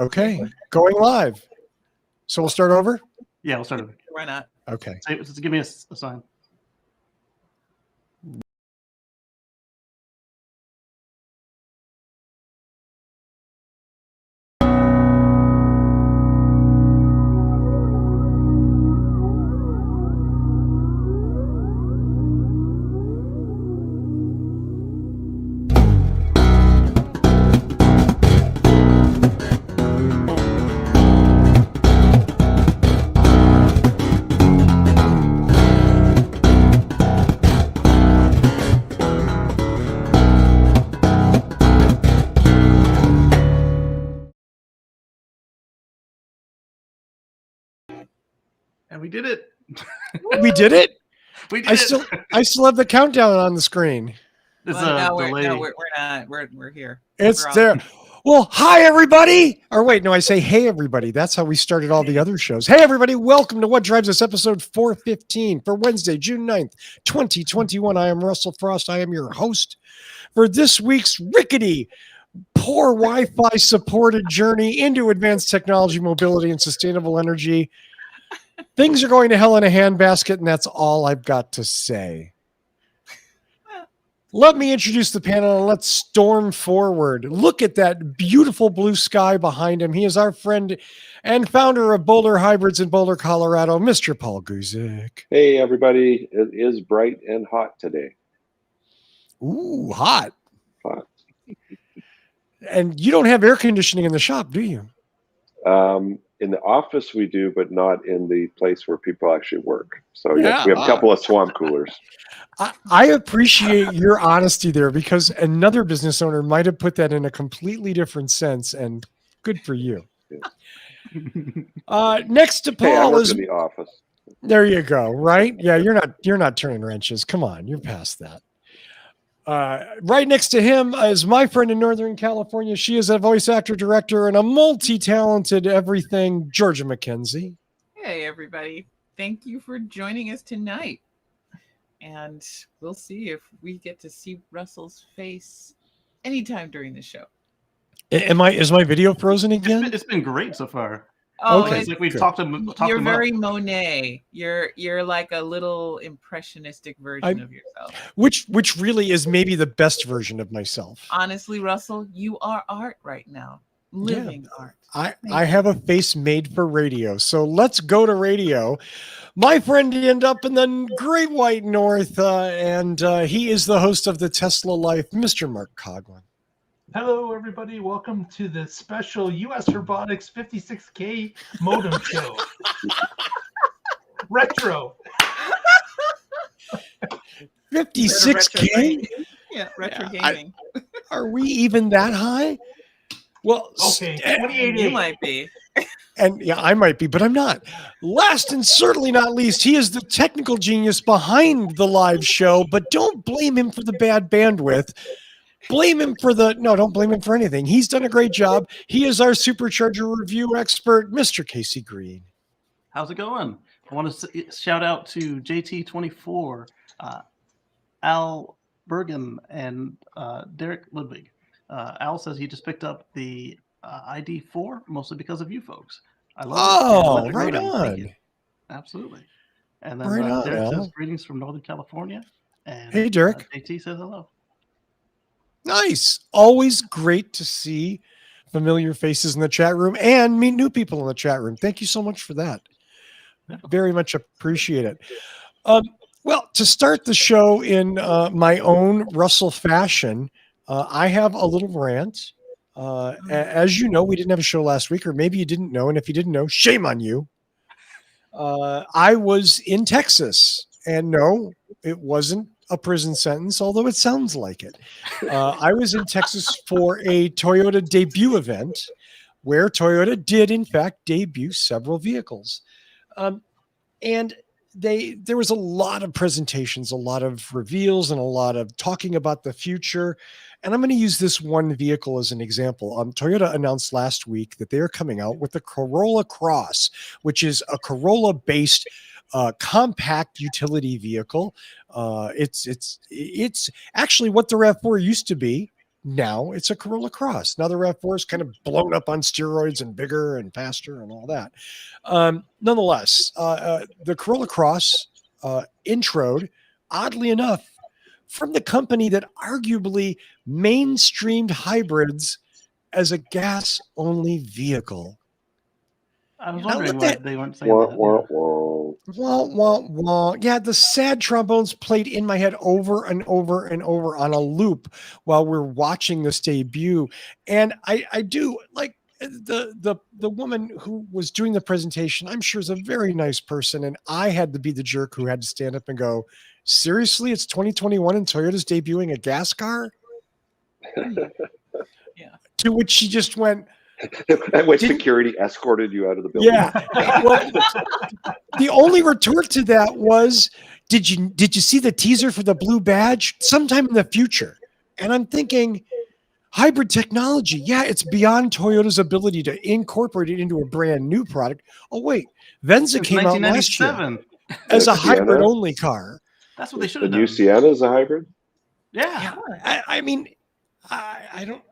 Okay, going live. So we'll start over? Yeah, we'll start over. Why not? Okay. Just give me a sign. And we did it. We did it? We did it. I still have the countdown on the screen. There's Well, a delay. we're not. We're here. It's We're on. there. Well, hi, everybody. Or wait, no, I say, hey, everybody. That's how we started all the other shows. Hey, everybody. Welcome to What Drives Us, episode 415 for Wednesday, June 9th, 2021. I am Russell Frost. I am your host for this week's rickety, poor Wi-Fi supported journey into advanced technology, mobility, and sustainable energy. Things are going to hell in a handbasket, and that's all I've got to say. Let me introduce the panel and let's storm forward. Look at that beautiful blue sky behind him. He is our friend and founder of Boulder Hybrids in Boulder, Colorado, Mr. Paul Guzik. Hey, everybody. It is bright and hot today. Ooh, hot. Hot. And you don't have air conditioning in the shop, do you? In the office we do, but not in the place where people actually work. So yes, we have a couple of swamp coolers. I appreciate your honesty there, because another business owner might have put that in a completely different sense, and good for you. Yeah. Next to Paul I work is in the office. There you go. Right? Yeah, you're not turning wrenches. Come on, you're past that. Right next to him is my friend in Northern California. She is a voice actor, director, and a multi-talented everything, Georgia McKenzie. Hey, everybody. Thank you for joining us tonight. And we'll see if we get to see Russell's face anytime during the show. Is my video frozen again? It's been great so far. Oh, Okay. It's like we Good. talked You're him very up. Monet. You're like a little impressionistic version of yourself. Which really is maybe the best version of myself. Honestly, Russell, you are art right now. Living art. I have a face made for radio. So let's go to radio. My friend ended up in the Great White North, and he is the host of the Tesla Life, Mr. Mark Coughlin. Hello, everybody. Welcome to the special U.S. Robotics 56K modem show. Retro. 56K? Yeah, retro gaming. Are we even that high? Well, Okay, 28. You might be. and yeah, I might be, but I'm not. Last and certainly not least, he is the technical genius behind the live show, but don't blame him for the bad bandwidth. Blame him for don't blame him for anything. He's done a great job. He is our supercharger review expert, Mr. Casey Green. How's it going? I want to shout out to JT24, Al Bergen, and Derek Ludwig. Al says he just picked up the ID4 mostly because of you folks. I love it. Right on. Absolutely. And then Right on, Derek Al. says greetings from Northern California. And Hey, Derek. JT says hello. Nice. Always great to see familiar faces in the chat room and meet new people in the chat room. Thank you so much for that. Very much appreciate it. Well, to start the show in my own Russell fashion, I have a little rant. As you know, we didn't have a show last week, or maybe you didn't know. And if you didn't know, shame on you. I was in Texas, and no, it wasn't a prison sentence, although it sounds like it. I was in Texas for a Toyota debut event where Toyota did, in fact, debut several vehicles. And there was a lot of presentations, a lot of reveals, and a lot of talking about the future. And I'm going to use this one vehicle as an example. Toyota announced last week that they are coming out with the Corolla Cross, which is a Corolla-based compact utility vehicle. It's actually what the RAV4 used to be, now it's a Corolla Cross. Now the RAV4 is kind of blown up on steroids and bigger and faster and all that. Nonetheless, the Corolla Cross introed, oddly enough, from the company that arguably mainstreamed hybrids as a gas-only vehicle. I was Now, wondering look why at- they weren't saying Wah, that. wah, Yeah. wah. Wah, wah, wah. Yeah, the sad trombones played in my head over and over and over on a loop while we're watching this debut. And I do like the woman who was doing the presentation, I'm sure is a very nice person. And I had to be the jerk who had to stand up and go, seriously, it's 2021 and Toyota's debuting a gas car? Yeah. To which she just went, That way, Didn't- security escorted you out of the building. yeah. Well, the only retort to that was, did you see the teaser for the blue badge? Sometime in the future. And I'm thinking, hybrid technology, yeah, it's beyond Toyota's ability to incorporate it into a brand new product. Oh wait, Venza Since came out last year 1997. as a Sienna? hybrid only car. That's what they should The have new done. Sienna is a hybrid. Yeah. I mean, I don't.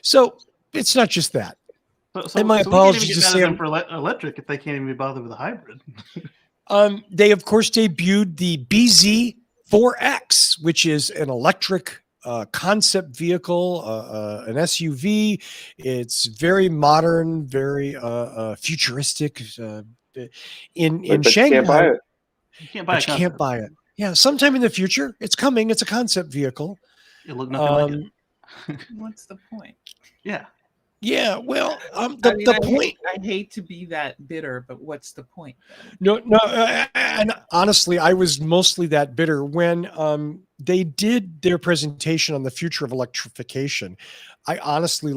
So it's not just that. So, And my we can't apologies even to get mad at them Sam. for electric if they can't even be bothered with a hybrid. They of course debuted the BZ4X, which is an electric concept vehicle, an SUV. It's very modern, very futuristic. In But you Shanghai, can't buy it. You can't buy but a you can't buy it. Yeah, sometime in the future, it's coming. It's a concept vehicle. It looked nothing like it. What's the point? Yeah. Yeah, well, I mean, the point. I hate to be that bitter, but what's the point? No, and honestly, I was mostly that bitter when they did their presentation on the future of electrification. I honestly,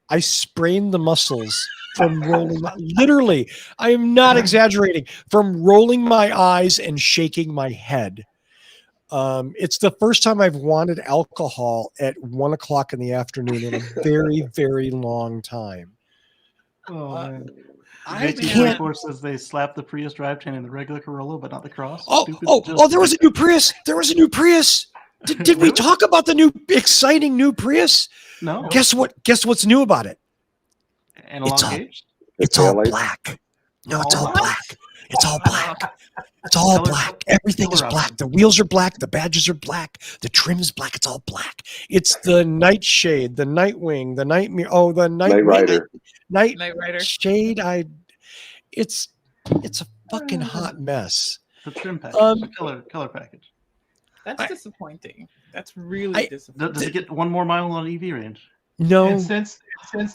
I sprained the muscles from rolling. Literally, I am not exaggerating. From rolling my eyes and shaking my head. It's the first time I've wanted alcohol at 1 o'clock in the afternoon in a very, very long time. Oh, man. I JT can't. 24 says they slapped the Prius drivetrain in the regular Corolla, but not the Cross. Oh, Stupid oh, just- oh! There was a new Prius. There was a new Prius. Did we Really? talk about the new exciting new Prius? No. Guess what? Guess what's new about it? Analog It's all- gauge? It's all taillights? black. No, it's All all black? black. It's all black. It's all Color- black. Everything is color black. option. The wheels are black. The badges are black. The trim is black. It's all black. It's the Nightshade, the Nightwing, the Nightmare. Oh, the Night Rider. Night Knight Rider. Shade. It's a fucking hot mess. The trim package. Um, the color package. That's I- disappointing. That's really I- disappointing. Does it get one more mile on EV range? No, And since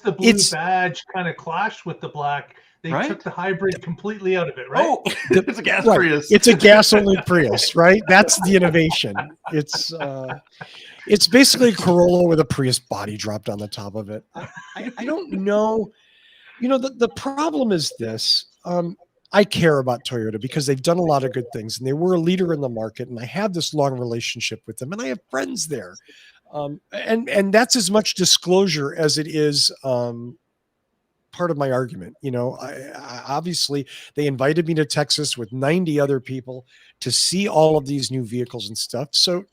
the blue It's- badge kind of clashed with the black, they Right? took the hybrid completely out of it, right? Oh, it's a gas right. Prius. It's a gas-only Prius, right? That's the innovation. It's basically a Corolla with a Prius body dropped on the top of it. I don't know. You know, the problem is this. I care about Toyota because they've done a lot of good things and they were a leader in the market, and I have this long relationship with them, and I have friends there. And that's as much disclosure as it is part of my argument. You know, I obviously they invited me to Texas with 90 other people to see all of these new vehicles and stuff. So,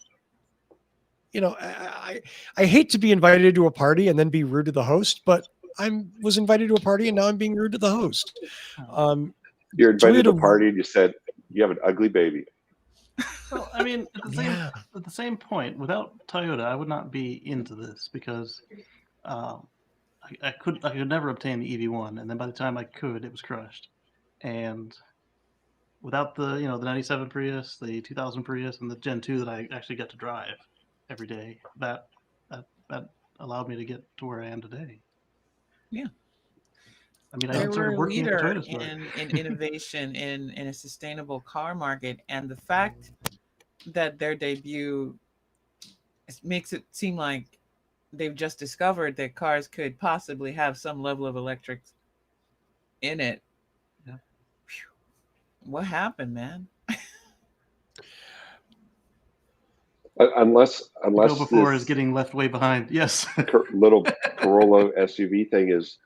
you know, I hate to be invited to a party and then be rude to the host, but was invited to a party and now I'm being rude to the host. You're invited to a Toyota- party and you said you have an ugly baby. Well, I mean, Yeah. at the same point, without Toyota, I would not be into this because I could never obtain the EV1, and then by the time I could, it was crushed. And without the the 97 Prius, the 2000 Prius, and the Gen 2 that I actually got to drive every day, that allowed me to get to where I am today. Yeah. I mean, I They were started a working at the leader Toyota store. in innovation in a sustainable car market, and the fact that their debut makes it seem like they've just discovered that cars could possibly have some level of electric in it. Yeah. Phew. What happened, man? Unless Go before this is getting left way behind. Yes. little Corolla SUV thing is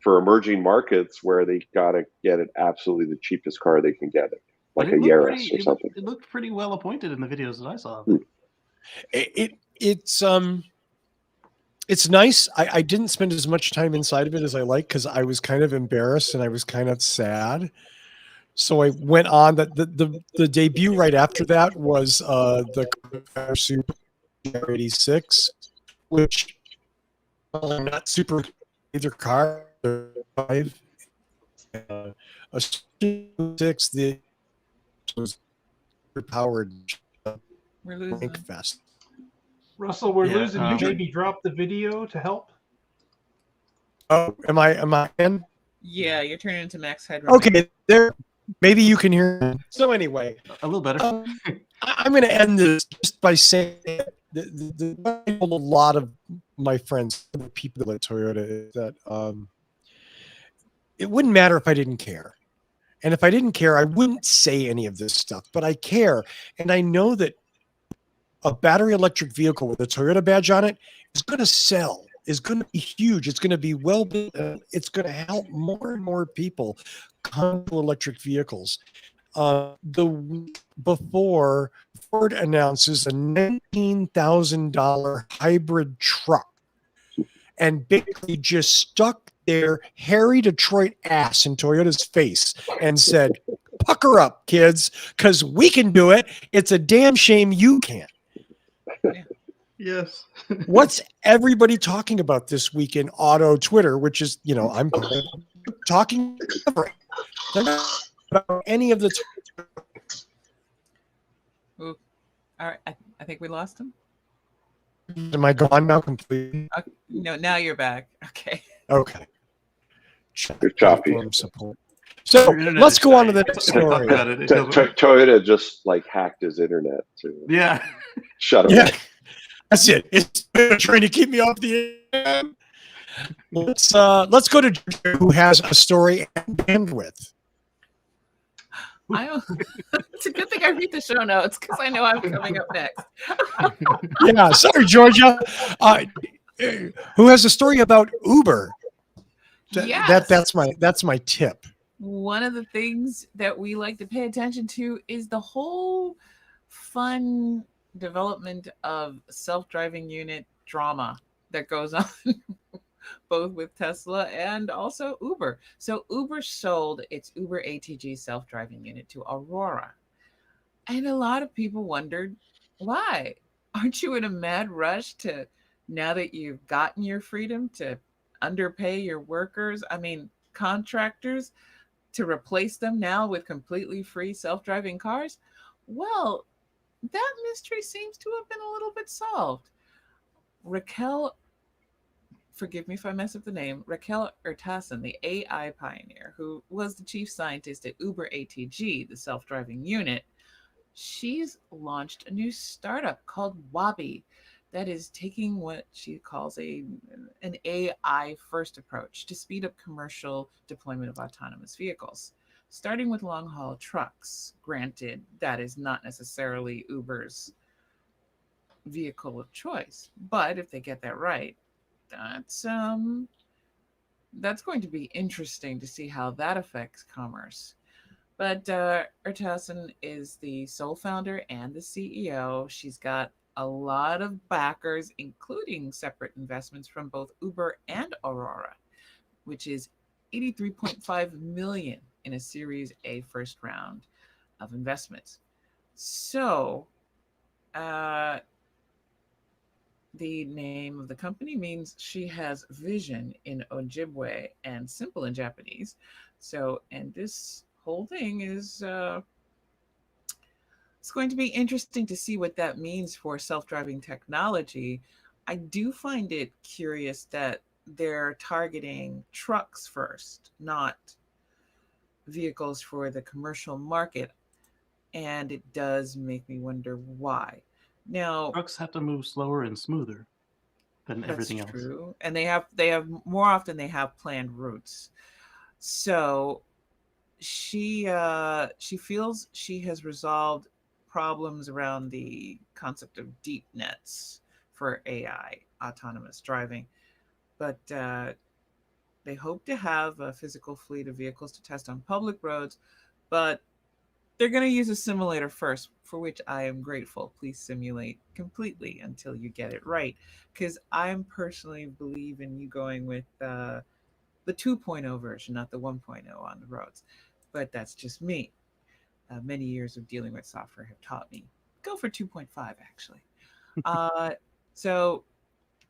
for emerging markets where they gotta get it absolutely the cheapest car they can get it, like a But it looked Yaris pretty- or something. It looked pretty well appointed in the videos that I saw. It's It's nice. I didn't spend as much time inside of it as I like because I was kind of embarrassed and I was kind of sad. So I went on. The debut right after that was the Super 86, which I'm not super either car or five. A six the was powered We're losing Rank them. Fest. Russell, we're Yeah, losing you. Maybe drop the video to help. Oh, am I in? Yeah, you're turning into Max Headroom. Okay, there. Maybe you can hear me. So anyway, a little better. I'm going to end this just by saying I told a lot of my friends, the people at Toyota, that it wouldn't matter if I didn't care. And if I didn't care, I wouldn't say any of this stuff. But I care. And I know that a battery electric vehicle with a Toyota badge on it is going to sell, is going to be huge. It's going to be well built. It's going to help more and more people come to electric vehicles. The week before, Ford announces a $19,000 hybrid truck and basically just stuck their hairy Detroit ass in Toyota's face and said, pucker up, kids, because we can do it. It's a damn shame you can't. Yes. What's everybody talking about this week in auto Twitter, which is, I'm talking about any of the. Ooh. All right, I think we lost him. Am I gone now completely? No, now you're back. Okay. Okay. You're choppy. Platform support. So Your internet let's is go on to the dying. next If I talk story. about it, it doesn't work. Toyota just like hacked his internet to Yeah. shut him Yeah, up. that's it. It's trying to keep me off the internet. Let's go to Georgia, who has a story and bandwidth. It's a good thing I read the show notes because I know I'm coming up next. Yeah, sorry, Georgia. Who has a story about Uber? Yes. That's my tip. One of the things that we like to pay attention to is the whole fun development of self-driving unit drama that goes on both with Tesla and also Uber. So Uber sold its Uber ATG self-driving unit to Aurora. And a lot of people wondered, why? Aren't you in a mad rush to, now that you've gotten your freedom, to underpay your workers, contractors, to replace them now with completely free self-driving cars? Well, that mystery seems to have been a little bit solved. Raquel, forgive me if I mess up the name, Raquel Ertasin, the AI pioneer, who was the chief scientist at Uber ATG, the self-driving unit, she's launched a new startup called Wabi that is taking what she calls an AI first approach to speed up commercial deployment of autonomous vehicles, starting with long haul trucks. Granted, that is not necessarily Uber's vehicle of choice, but if they get that right, that's going to be interesting to see how that affects commerce. But Ertasin is the sole founder and the CEO. She's got a lot of backers, including separate investments from both Uber and Aurora, which is 83.5 million in a Series A first round of investments. So the name of the company means she has vision in Ojibwe and simple in Japanese. So, and this whole thing is it's going to be interesting to see what that means for self-driving technology. I do find it curious that they're targeting trucks first, not vehicles for the commercial market, and it does make me wonder why. Now, Trucks have to move slower and smoother than that's everything else. true, and they have more often they have planned routes. So she feels she has resolved problems around the concept of deep nets for AI autonomous driving, but they hope to have a physical fleet of vehicles to test on public roads. But they're going to use a simulator first, for which I am grateful. Please simulate completely until you get it right, because I'm personally believe in you going with the 2.0 version, not the 1.0 on the roads. But that's just me. Many years of dealing with software have taught me go for 2.5 actually. So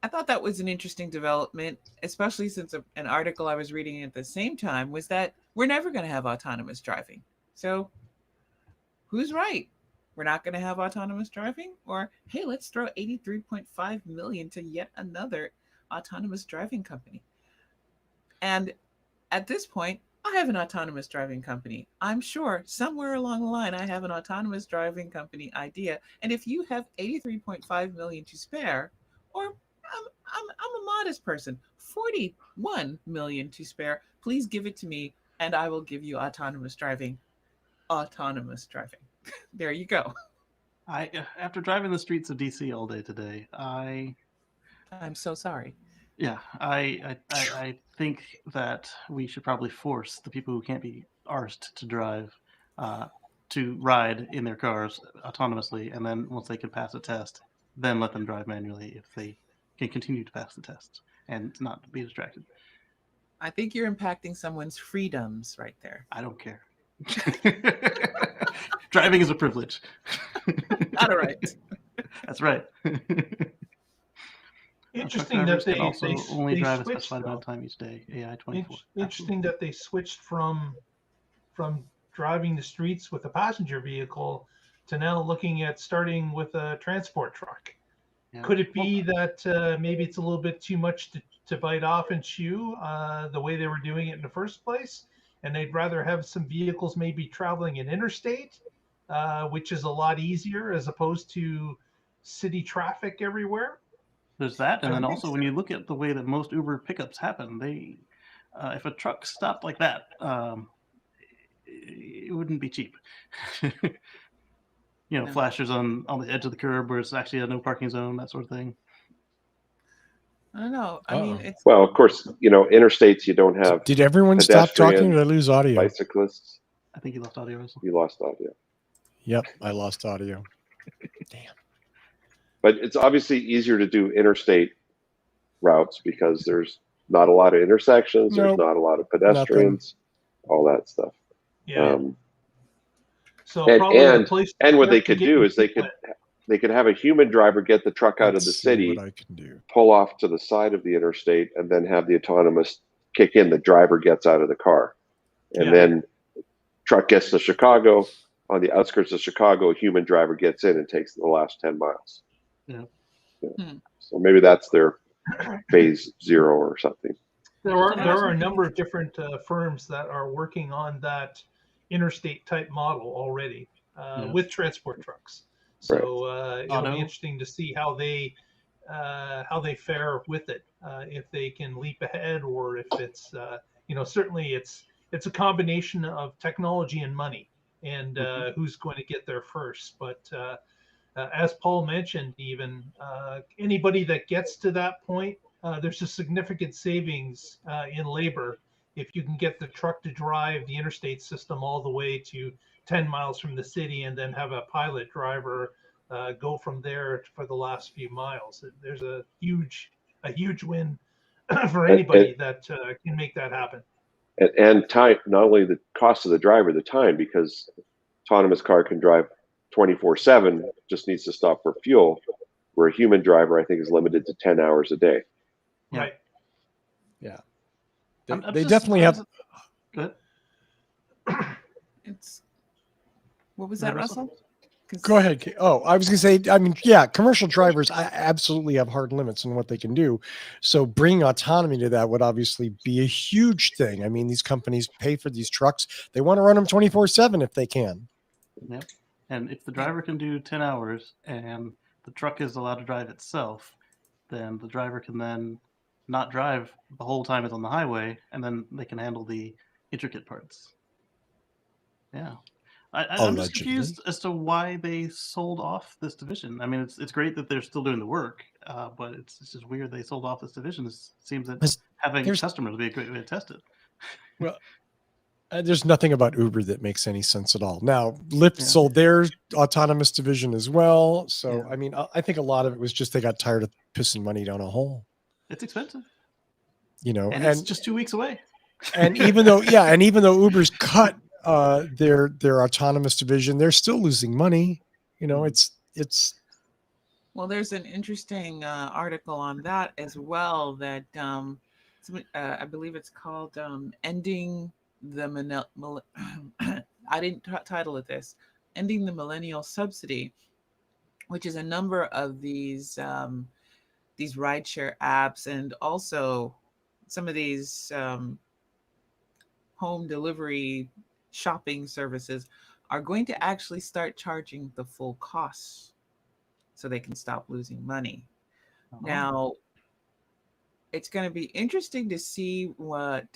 I thought that was an interesting development, especially since an article I was reading at the same time was that we're never going to have autonomous driving. So who's right? We're not going to have autonomous driving? Or, hey, let's throw 83.5 million to yet another autonomous driving company. And at this point, I have an autonomous driving company. I'm sure somewhere along the line, I have an autonomous driving company idea. And if you have 83.5 million to spare, or I'm a modest person, 41 million to spare, please give it to me and I will give you autonomous driving. Autonomous driving. There you go. After driving the streets of DC all day today, I'm so sorry. yeah, I think that we should probably force the people who can't be arsed to drive to ride in their cars autonomously, and then once they can pass a test, then let them drive manually if they can continue to pass the test and not be distracted. I think you're impacting someone's freedoms right there. I don't care. Driving is a privilege. Not a right. That's right. Interesting Truck that drivers can also only they drive a switched specified amount of though. time each day. AI 24. Interesting that they switched from driving the streets with a passenger vehicle to now looking at starting with a transport truck. Yeah. Could it be that maybe it's a little bit too much to bite off and chew the way they were doing it in the first place? And they'd rather have some vehicles maybe traveling in interstate, which is a lot easier as opposed to city traffic everywhere. There's that, and I then think also so. when you look at the way that most Uber pickups happen, they, if a truck stopped like that, it wouldn't be cheap. No. Flashers on the edge of the curb where it's actually a no parking zone, that sort of thing. I don't know. I mean, Uh-oh. it's Well, of course, interstates, you don't have Did everyone stop talking or did I lose audio? bicyclists. I think you lost audio. Russell. You lost audio. Yep, I lost audio. Damn. But it's obviously easier to do interstate routes because there's not a lot of intersections, Nope. there's not a lot of pedestrians, all that stuff. Yeah. So and probably the place and what to they get could your do is they feet could wet. have a human driver get the truck out of the Let's see city, what I can do. pull off to the side of the interstate, and then have the autonomous kick in. The driver gets out of the car, and Yeah. then truck gets to Chicago. On the outskirts of Chicago, a human driver gets in and takes the last 10 miles. Yeah. So maybe that's their phase 0 or something. There are a number of different firms that are working on that interstate type model already with transport trucks. So it'll be interesting to see how they fare with it, if they can leap ahead or if it's certainly it's a combination of technology and money and who's going to get there first. But as Paul mentioned, even anybody that gets to that point, there's a significant savings in labor if you can get the truck to drive the interstate system all the way to 10 miles from the city and then have a pilot driver go from there for the last few miles. There's a huge win for anybody that can make that happen. And time, not only the cost of the driver, the time, because autonomous car can drive 24/7, just needs to stop for fuel, where a human driver, I think, is limited to 10 hours a day. Yeah. Right. Yeah. I'm They just- definitely have. Good. it's what was that, Russell? 'Cause- Go ahead. Kate. Oh, I was going to say, I mean, yeah, commercial drivers absolutely have hard limits on what they can do. So bringing autonomy to that would obviously be a huge thing. I mean, these companies pay for these trucks. They want to run them 24/7 if they can. Yep. And if the driver can do 10 hours and the truck is allowed to drive itself, then the driver can then not drive the whole time it's on the highway, and then they can handle the intricate parts. Yeah. I'm just confused as to why they sold off this division. I mean, it's great that they're still doing the work, but it's just weird they sold off this division. It seems that having customers would be a great way to test it. Well, There's nothing about Uber that makes any sense at all. Now, Lyft Yeah. sold their autonomous division as well. So, Yeah. I mean, I think a lot of it was just they got tired of pissing money down a hole, It's expensive, and it's just 2 weeks away. and even though Uber's cut their autonomous division, they're still losing money. It's Well, there's an interesting article on that as well that I believe it's called "Ending the I didn't title it this, "Ending the Millennial Subsidy," which is a number of these rideshare apps and also some of these home delivery shopping services are going to actually start charging the full costs so they can stop losing money. Now, it's going to be interesting to see what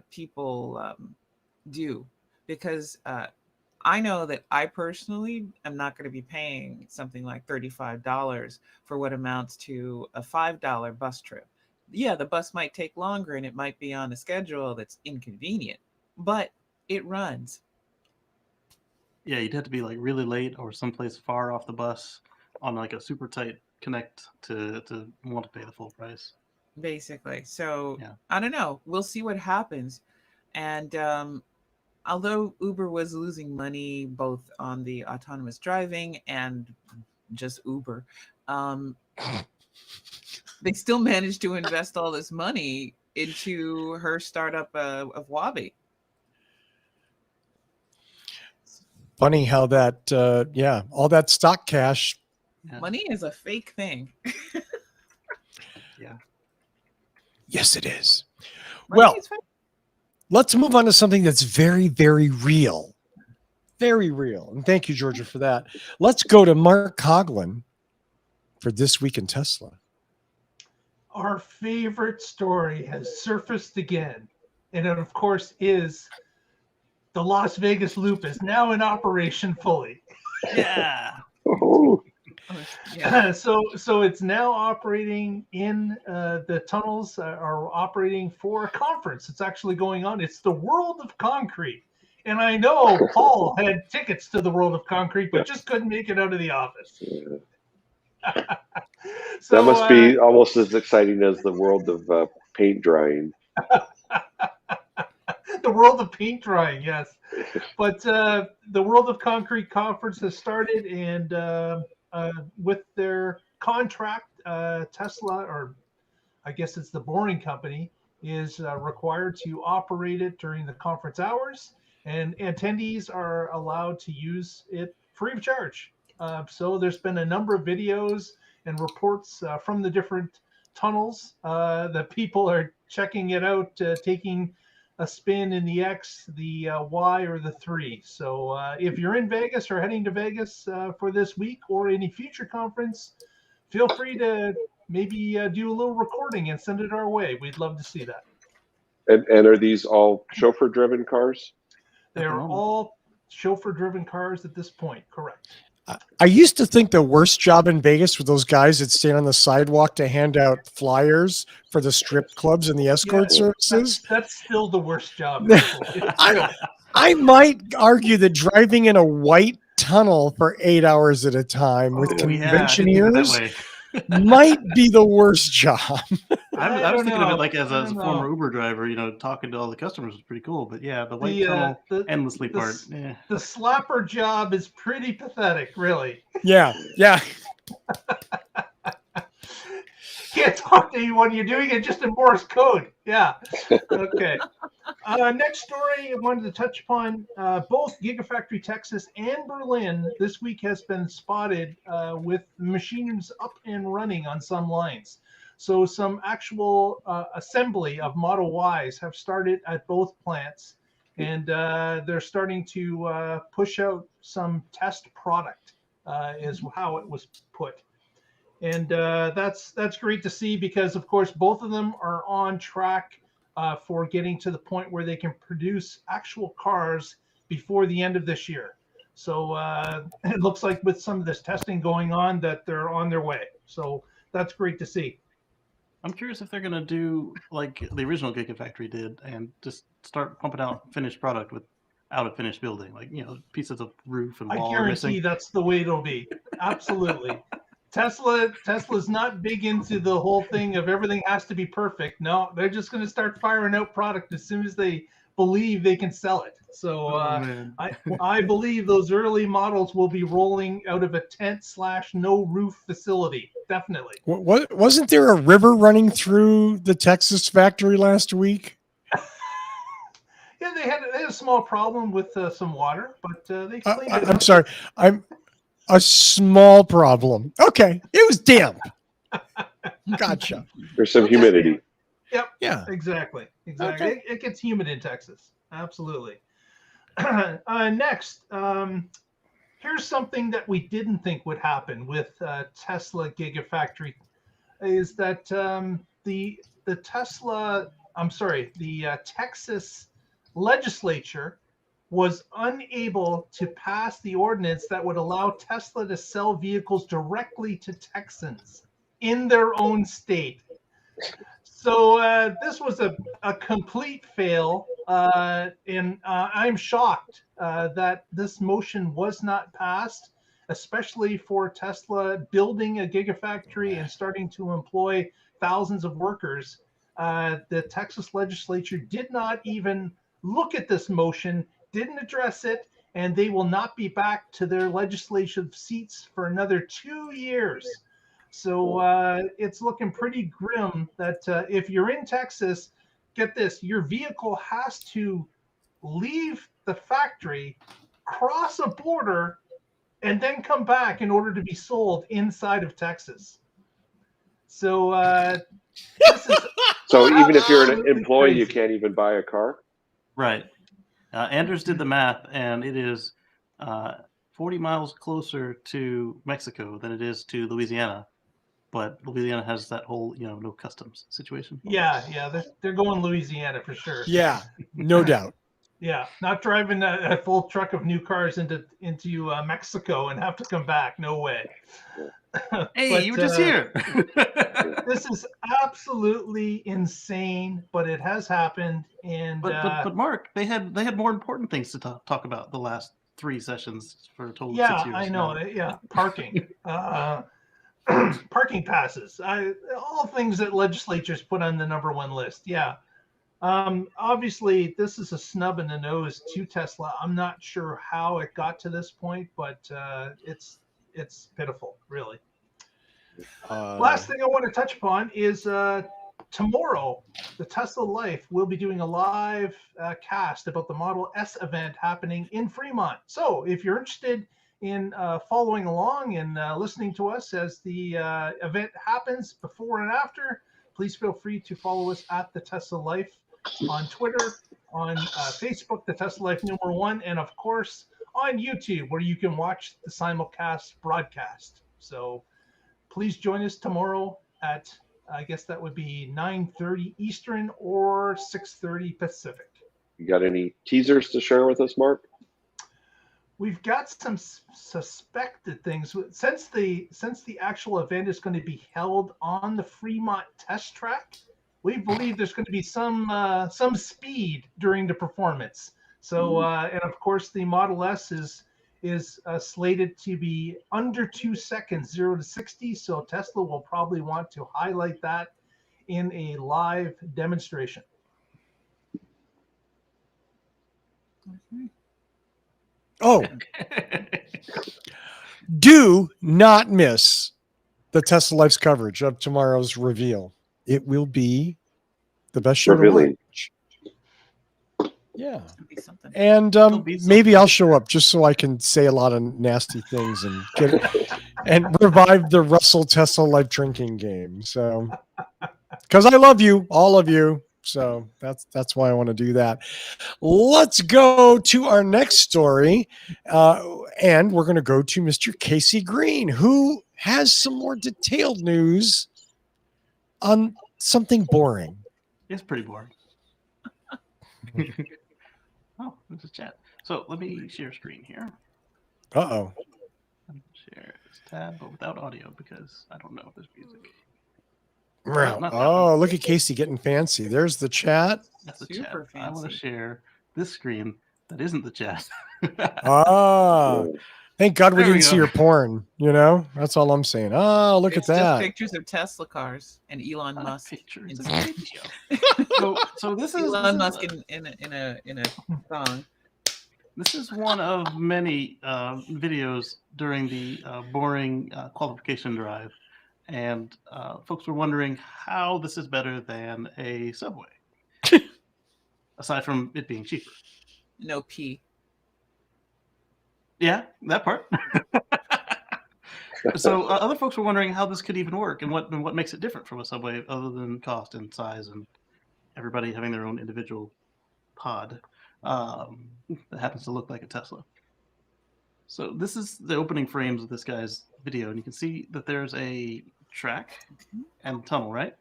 people do, because I know that I personally am not going to be paying something like $35 for what amounts to a $5 bus trip. Yeah, the bus might take longer and it might be on a schedule that's inconvenient, but it runs. Yeah, you'd have to be like really late or someplace far off the bus on like a super tight connect to want to pay the full price. Basically. So Yeah. I don't know. We'll see what happens. And although Uber was losing money both on the autonomous driving and just Uber, they still managed to invest all this money into her startup of Wabi. funny how that all that stock cash. Yeah. Money is a fake thing. Yeah. Yes, it is. Money Well, is fake. let's move on to something that's very, very real. Very real. And thank you, Georgia, for that. Let's go to Mark Coughlin for This Week in Tesla. Our favorite story has surfaced again. And it, of course, is the Las Vegas Loop is now in operation fully. Yeah. Oh, Yeah. So it's now operating in the tunnels are operating for a conference. It's actually going on. It's the World of Concrete. And I know Paul had tickets to the World of Concrete, but just couldn't make it out of the office. So, that must be almost as exciting as the world of paint drying. the World of Paint Drying, yes. But the World of Concrete conference has started, and with their contract, Tesla, or I guess it's the Boring Company, is required to operate it during the conference hours, and attendees are allowed to use it free of charge. So there's been a number of videos and reports from the different tunnels that people are checking it out, taking a spin in the X, the Y, or the 3. So if you're in Vegas or heading to Vegas for this week or any future conference, feel free to maybe do a little recording and send it our way. We'd love to see that. And are these all chauffeur-driven cars? They're moment. all chauffeur-driven cars at this point, correct? I used to think the worst job in Vegas were those guys that stand on the sidewalk to hand out flyers for the strip clubs and the escort services. That's still the worst job. I might argue that driving in a white tunnel for 8 hours at a time with Oh, yeah, I didn't think of it that conventioneers way. might be the worst job. I was don't thinking of know. it like as I a don't former know. Uber driver, talking to all the customers was pretty cool. But yeah, the white The, tunnel the- endlessly the part. s- Yeah. The slapper job is pretty pathetic, really. Yeah. Can't talk to anyone. You're doing it just in Morse code. Yeah. Okay. Next story I wanted to touch upon. Both Gigafactory Texas and Berlin this week has been spotted with machines up and running on some lines. So some actual assembly of Model Ys have started at both plants, and they're starting to push out some test product, is how it was put. And that's great to see, because of course both of them are on track for getting to the point where they can produce actual cars before the end of this year. So it looks like with some of this testing going on that they're on their way. So that's great to see. I'm curious if they're gonna do like the original Gigafactory did and just start pumping out finished product without a finished building, like pieces of roof and I wall are guarantee missing. that's the way it'll be. Absolutely. Tesla's not big into the whole thing of everything has to be perfect. No, they're just going to start firing out product as soon as they believe they can sell it. So Oh man. I believe those early models will be rolling out of a tent/no roof facility. Definitely. What wasn't there a river running through the Texas factory last week? Yeah, they had a small problem with some water, but they cleaned it I'm up. sorry. I'm a small problem. Okay, it was damp. Gotcha. There's some Okay. humidity. Yep. Yeah. Exactly. Okay. It gets humid in Texas. Absolutely. Next, here's something that we didn't think would happen with Tesla Gigafactory, is that the Texas legislature was unable to pass the ordinance that would allow Tesla to sell vehicles directly to Texans in their own state. So this was a complete fail, and I'm shocked that this motion was not passed, especially for Tesla building a gigafactory and starting to employ thousands of workers. The Texas legislature did not even look at this motion, didn't address it, and they will not be back to their legislative seats for another 2 years. So it's looking pretty grim that if you're in Texas, get this, your vehicle has to leave the factory, cross a border, and then come back in order to be sold inside of Texas. So this is So even if you're an absolutely employee, you crazy. can't even buy a car. Right. Anders did the math, and it is 40 miles closer to Mexico than it is to Louisiana. But Louisiana has that whole, no customs situation. Yeah, they're going Louisiana for sure. Yeah, no doubt. Yeah, not driving a full truck of new cars into Mexico and have to come back. No way. Hey, But, you were just here. This is absolutely insane, but it has happened. And but Mark, they had more important things to talk about the last 3 sessions for a total of yeah, 6 years. I know. now. Yeah, parking, parking passes, all things that legislatures put on the #1 list. Yeah. Obviously, this is a snub in the nose to Tesla. I'm not sure how it got to this point, but it's pitiful, really. Last thing I want to touch upon is tomorrow, the Tesla Life will be doing a live cast about the Model S event happening in Fremont. So if you're interested in following along and listening to us as the event happens before and after, please feel free to follow us at the Tesla Life on Twitter, on Facebook, the Tesla Life #1, and of course on YouTube, where you can watch the simulcast broadcast. So please join us tomorrow at, I guess that would be 9:30 Eastern or 6:30 Pacific. You got any teasers to share with us, Mark? We've got some suspected things since the actual event is going to be held on the Fremont test track. We believe there's going to be some speed during the performance. So and of course the Model S is slated to be under 2 seconds, 0 to 60. So Tesla will probably want to highlight that in a live demonstration. Oh, do not miss the Tesla Life's coverage of tomorrow's reveal. It will be the best show Revealing. to watch. Yeah. Be something. And It'll be maybe something. I'll show up just so I can say a lot of nasty things and and revive the Russell Tesla Life drinking game. So, because I love you, all of you. So that's why I want to do that. Let's go to our next story, and we're going to go to Mr. Casey Green, who has some more detailed news on something boring. It's pretty boring. Oh, there's a chat. So let me share screen here. Uh-oh. Share this tab, but without audio because I don't know if there's music. Oh, look at Casey getting fancy. There's the chat. That's the Super chat. I want to fancy. share this screen that isn't the chat. Ah, thank God we There we didn't see go. your porn. You know, that's all I'm saying. Oh, look It's at just that. pictures of Tesla cars and Elon Not a Musk. picture, it's a inside. video. So this is Elon Musk in a song. This is one of many videos during the boring qualification drive, and folks were wondering how this is better than a Subway, aside from it being cheaper. No P. Yeah, that part. So other folks were wondering how this could even work and what makes it different from a Subway other than cost and size and everybody having their own individual pod that happens to look like a Tesla. So this is the opening frames of this guy's video, and you can see that there's a track and tunnel, right?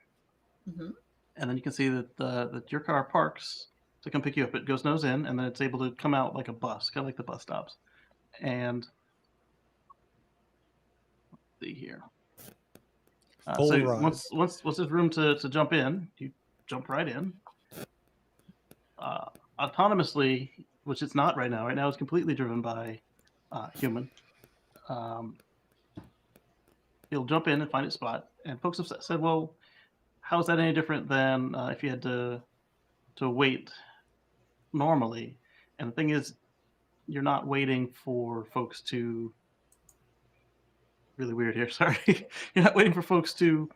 Mhm. And then you can see that your car parks to come pick you up. It goes nose in, and then it's able to come out like a bus, kind of like the bus stops. And let's see here. Full So ride. once there's room to jump in, you jump right in. Autonomously, which it's not right now. Right now, it's completely driven by human. He'll jump in and find its spot. And folks have said, well, how is that any different than if you had to wait normally? And the thing is, you're not waiting for folks to. Really weird here. Sorry, you're not waiting for folks to.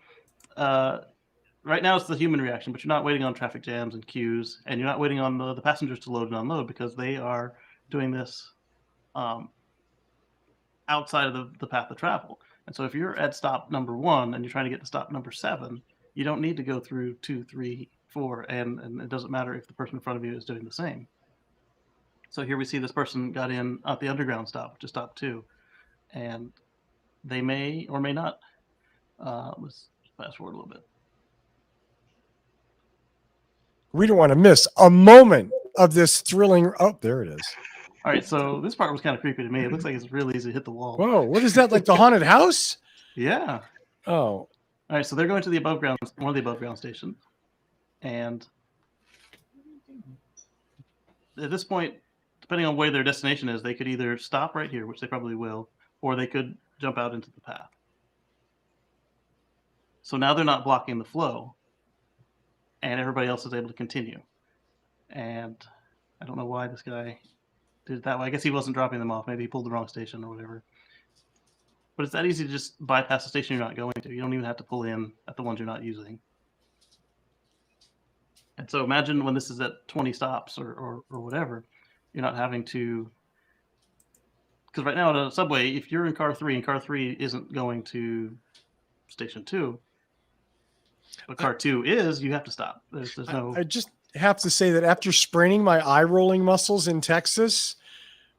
Right now, it's the human reaction, but you're not waiting on traffic jams and queues, and you're not waiting on the passengers to load and unload because they are doing this outside of the path of travel. And so if you're at stop number 1 and you're trying to get to stop number 7, you don't need to go through 2, 3, 4, and it doesn't matter if the person in front of you is doing the same. So here we see this person got in at the underground stop, which is stop 2, and they may or may not. Let's fast forward a little bit. We don't want to miss a moment of this thrilling. Oh, there it is. All right, so this part was kind of creepy to me. It looks like it's really easy to hit the wall. Whoa, what is that? Like the haunted house? Yeah. Oh, All right, so they're going to the above ground, one of the above ground stations, and at this point, depending on where their destination is, they could either stop right here, which they probably will, or they could jump out into the path. So now they're not blocking the flow, and everybody else is able to continue. And I don't know why this guy did it that way. I guess he wasn't dropping them off. Maybe he pulled the wrong station or whatever. But it's that easy to just bypass the station you're not going to. You don't even have to pull in at the ones you're not using. And so imagine when this is at 20 stops or whatever, you're not having to. Because right now at a subway, if you're in car 3 and car 3 isn't going to station 2, but car 2 is, you have to stop. There's no. I just have to say that after spraining my eye rolling muscles in Texas,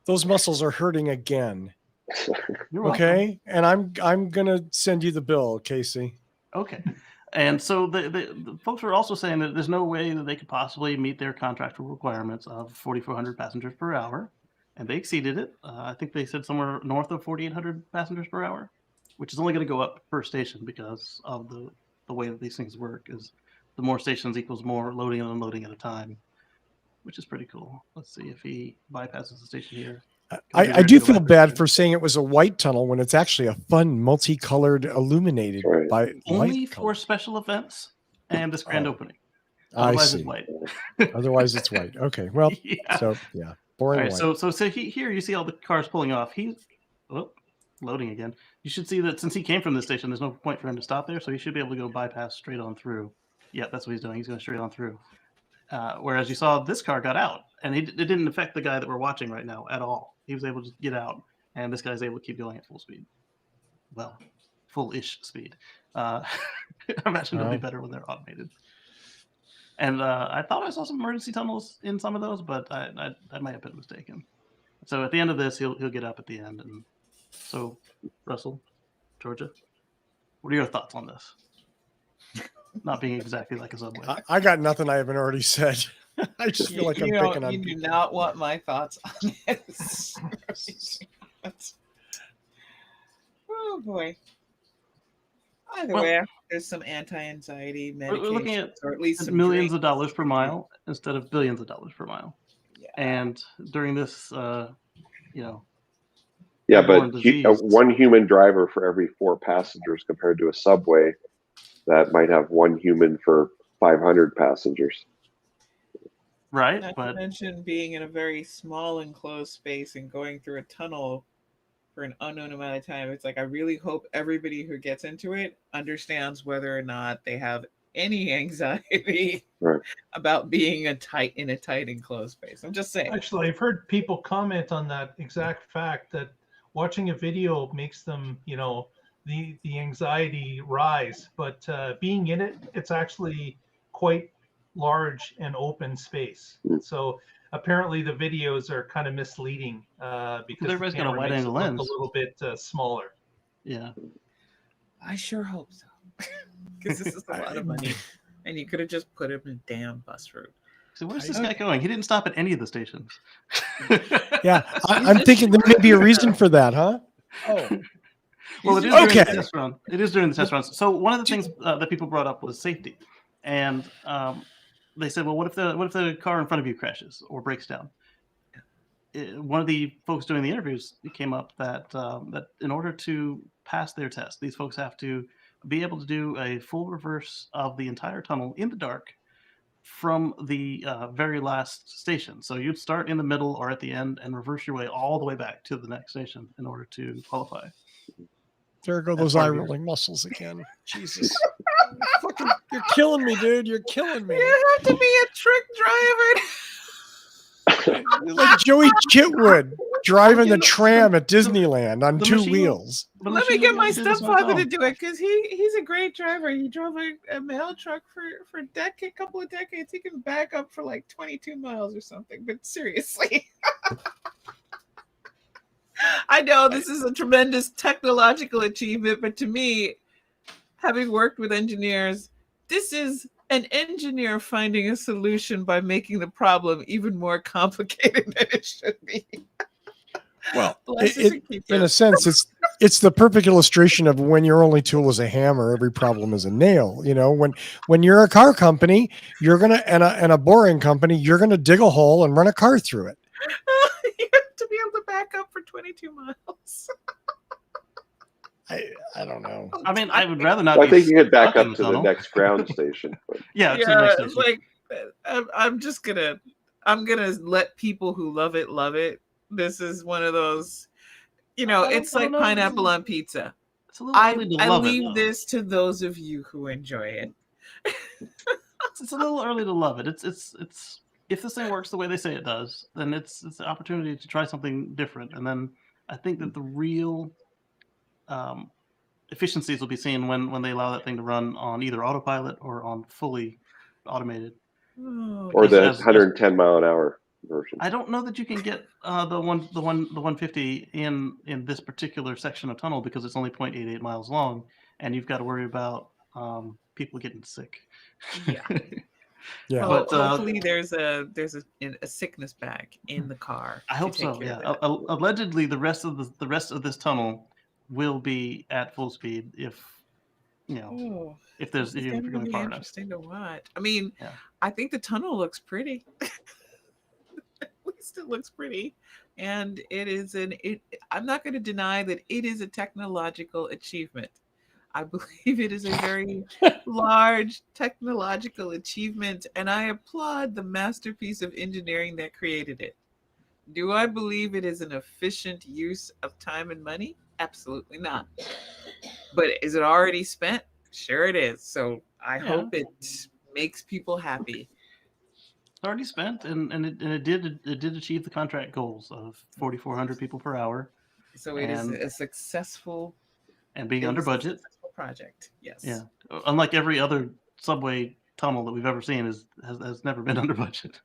those muscles are hurting again. You're welcome. Okay, and I'm gonna send you the bill, Casey. Okay. And so the folks were also saying that there's no way that they could possibly meet their contractual requirements of 4,400 passengers per hour, and they exceeded it. I think they said somewhere north of 4,800 passengers per hour, which is only going to go up per station because of the way that these things work. Is the more stations equals more loading and unloading at a time, which is pretty cool. Let's see if he bypasses the station here. I do feel bad for saying it was a white tunnel when it's actually a fun, multicolored, illuminated Right. by Only light for color. special events and this grand opening. I Otherwise, see. it's white. Otherwise, it's white. Okay, well, Yeah. so yeah, All boring right, white. so here you see all the cars pulling off. He's loading again. You should see that since he came from this station, there's no point for him to stop there, so he should be able to go bypass straight on through. Yeah, that's what he's doing. He's going straight on through. Whereas you saw this car got out, and it didn't affect the guy that we're watching right now at all. He was able to get out, and this guy's able to keep going at full speed. Well, full-ish speed. I imagine it'll be better when they're automated. And I thought I saw some emergency tunnels in some of those, but I might have been mistaken. So at the end of this, he'll get up at the end. And so, Russell, Georgia, what are your thoughts on this? Not being exactly like a subway. I got nothing I haven't already said. I just feel like I'm picking on You do people. not want my thoughts on this. Oh boy. Either Well, way, there's some anti-anxiety we're looking medications, at or at least some millions of drinks. dollars per mile instead of billions of dollars per mile. Yeah. And during this, Yeah, airborne but disease, one human driver for every 4 passengers compared to a subway that might have one human for 500 passengers. right? Not to But mention being in a very small enclosed space and going through a tunnel for an unknown amount of time. It's like I really hope everybody who gets into it understands whether or not they have any anxiety Right. about being in a tight enclosed space. I'm just saying. Actually, I've heard people comment on that exact fact that watching a video makes them, the anxiety rise, but being in it, it's actually quite large and open space. So apparently the videos are kind of misleading because everybody's the got a camera makes it wide-angle look lens. a little bit smaller. yeah, I sure hope so. Because this is a lot of money. And you could have just put him in a damn bus route. so where's this guy going? He didn't stop at any of the stations. Yeah, I'm thinking there may be a reason for that, huh? Oh, Well, it is Okay. during the test run. It is during the test runs. So one of the things that people brought up was safety, and they said, "Well, what if the car in front of you crashes or breaks down?" One of the folks doing the interviews came up that that in order to pass their test, these folks have to be able to do a full reverse of the entire tunnel in the dark from the very last station. So you'd start in the middle or at the end and reverse your way all the way back to the next station in order to qualify. there go That's those part eye of it. rolling muscles again. Jesus. Fucking, you're killing me, dude. You're killing me. You have to be a truck driver. You're like Joey Chitwood driving the tram at Disneyland on the 2 machine- wheels. The Let me machine get my will do this on its stepfather to own. do it because he's a great driver. He drove a mail truck for a couple of decades. He can back up for like 22 miles or something. But seriously, I know this is a tremendous technological achievement, but to me, having worked with engineers, this is an engineer finding a solution by making the problem even more complicated than it should be. Well, Bless us it, and keep in a us. sense, it's the perfect illustration of when your only tool is a hammer, every problem is a nail. You know, when you're a car company, you're gonna and a boring company, you're gonna dig a hole and run a car through it. You have to be able to back up for 22 miles. I don't know. I mean, I would rather not. Well, I be think you could back stuck in up to the tunnel. next ground station. But Yeah, to the Yeah, next it's station. like I'm gonna let people who love it. This is one of those, it's I like don't know. pineapple on pizza. It's a little early to I love leave it. this to those of you who enjoy it. It's a little early to love it. It's if this thing works the way they say it does, then it's an opportunity to try something different. And then I think that the real efficiencies will be seen when they allow that thing to run on either autopilot or on fully automated. Oh, or the as- 110 mile an hour version. I don't know that you can get the 150 in this particular section of tunnel because it's only 0.88 miles long, and you've got to worry about people getting sick. Yeah. Yeah. Well, But, hopefully there's a sickness bag in the car. I to hope take so. care Yeah. of that. Allegedly, the rest of this tunnel will be at full speed if Oh, if this is you're gonna going be far enough. interesting to watch. I mean, Yeah. I think the tunnel looks pretty. At least it looks pretty, and I'm not going to deny that it is a technological achievement. I believe it is a very large technological achievement, and I applaud the masterpiece of engineering that created it. Do I believe it is an efficient use of time and money? Absolutely not. But is it already spent? Sure it is. So I hope it makes people happy. It's already spent, and it did achieve the contract goals of 4,400 people per hour So it is And- a successful and being it under was a budget. successful project. Yes. Yeah, unlike every other subway tunnel that we've ever seen, has never been under budget.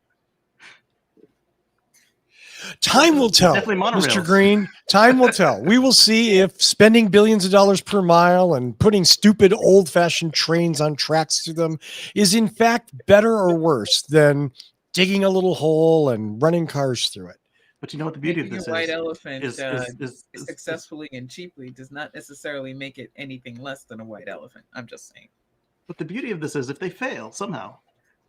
Time will tell, Definitely Mr. monorails. Green. Time will tell. We will see if spending billions of dollars per mile and putting stupid old-fashioned trains on tracks through them is in fact better or worse than digging a little hole and running cars through it. But you know what the beauty of Making this a white is? elephant Is successfully and cheaply does not necessarily make it anything less than a white elephant. I'm just saying. But the beauty of this is if they fail somehow,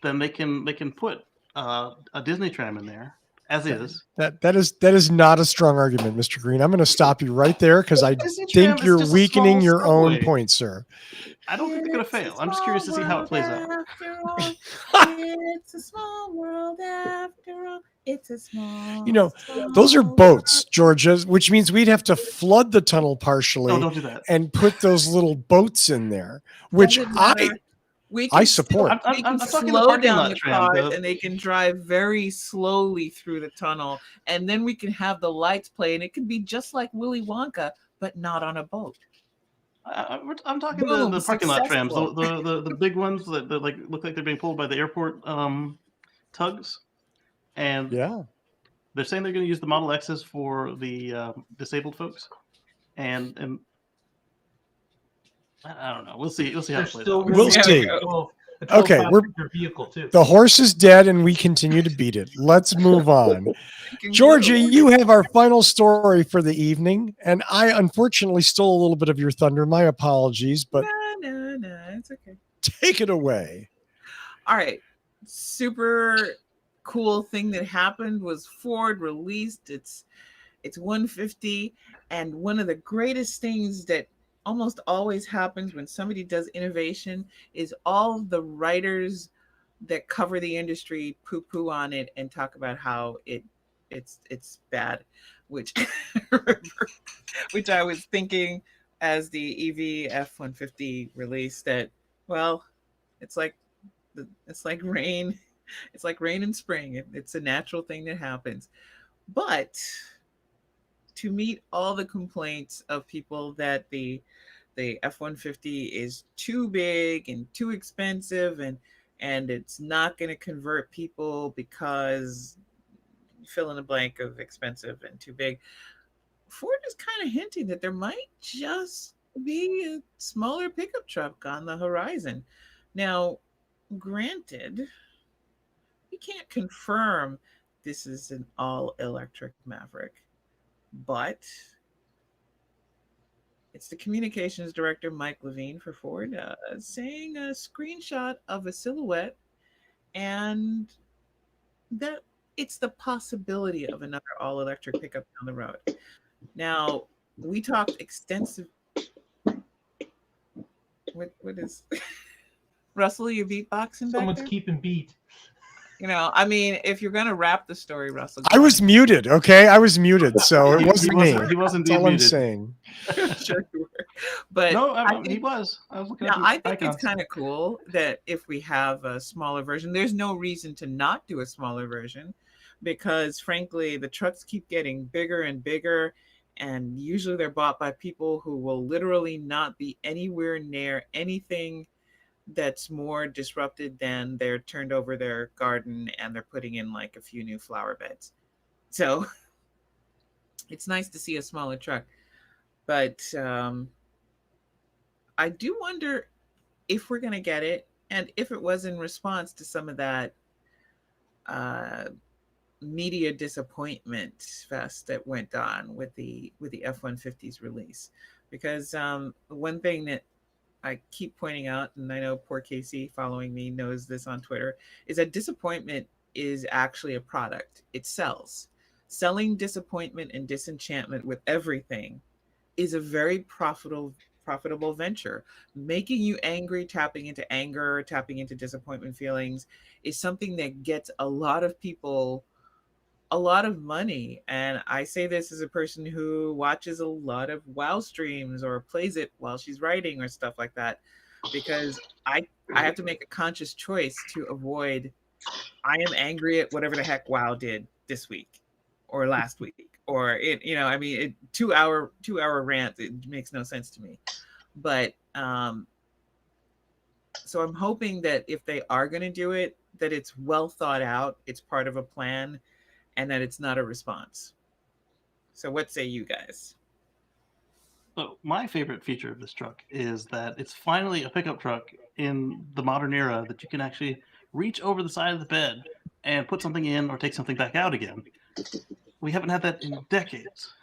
then they can put a Disney tram in there as is. That is not a strong argument, Mr. Green. I'm going to stop you right there because I Disney tram think is you're just a weakening small your own subway. point, sir. I don't think they're gonna fail. I'm just curious to see how it plays out. It's a small world after all. It's a small. You know, those are boats, Georgia, which means we'd have to flood the tunnel partially No, don't do that. and put those little boats in there, which Doesn't matter. I support. We can I'm talking the slow parking down lot the tram. cars and they can drive very slowly through the tunnel. And then we can have the lights play and it can be just like Willy Wonka, but not on a boat. I'm talking Boom, the parking lot trams, successful. the big ones that like look like they're being pulled by the airport tugs, and Yeah. they're saying they're going to use the Model X's for the disabled folks, and I don't know. We'll see. We'll see how it There's plays still out. We'll room see. for a 12 Okay, passenger vehicle too. The horse is dead and we continue to beat it. Let's move on. Georgia, you have our final story for the evening, and I unfortunately stole a little bit of your thunder. My apologies, but No, it's okay. take it away. All right. Super cool thing that happened was Ford released its 150, and one of the greatest things that almost always happens when somebody does innovation is all the writers that cover the industry poo-poo on it and talk about how it's bad, which which I was thinking as the EV F-150 release that, well, it's like rain. It's like rain in spring. It's a natural thing that happens. But to meet all the complaints of people that the F-150 is too big and too expensive and it's not going to convert people because fill in the blank of expensive and too big, Ford is kind of hinting that there might just be a smaller pickup truck on the horizon. Now, granted, we can't confirm this is an all-electric Maverick, but it's the communications director, Mike Levine for Ford, saying a screenshot of a silhouette and that it's the possibility of another all-electric pickup down the road. Now, we talked extensive. What is Russell? You beatboxing? Someone's keeping beat. You know, I mean, if you're gonna wrap the story, Russell. I was muted. Okay, I was muted, so it wasn't me. He wasn't That's all I'm muted. saying. Sure you were. But No, I he think, was. I was looking now, at I think icons. it's kind of cool that if we have a smaller version, there's no reason to not do a smaller version, because frankly, the trucks keep getting bigger and bigger, and usually they're bought by people who will literally not be anywhere near anything that's more disrupted than they're turned over their garden and they're putting in like a few new flower beds. So it's nice to see a smaller truck. But I do wonder if we're going to get it, and if it was in response to some of that media disappointment fest that went on with the F-150's release. Because one thing that I keep pointing out, and I know poor Casey following me knows this on Twitter, is that disappointment is actually a product. It sells. Selling disappointment and disenchantment with everything is a very profitable venture. Making you angry, tapping into anger, tapping into disappointment feelings is something that gets a lot of people a lot of money. And I say this as a person who watches a lot of WoW streams or plays it while she's writing or stuff like that, because I have to make a conscious choice to avoid, I am angry at whatever the heck WoW did this week or last week, or it, you know, I mean, it 2 hour rant, it makes no sense to me. But so I'm hoping that if they are going to do it, that it's well thought out, it's part of a plan, and that it's not a response. So what say you guys? So my favorite feature of this truck is that it's finally a pickup truck in the modern era that you can actually reach over the side of the bed and put something in or take something back out again. We haven't had that in decades.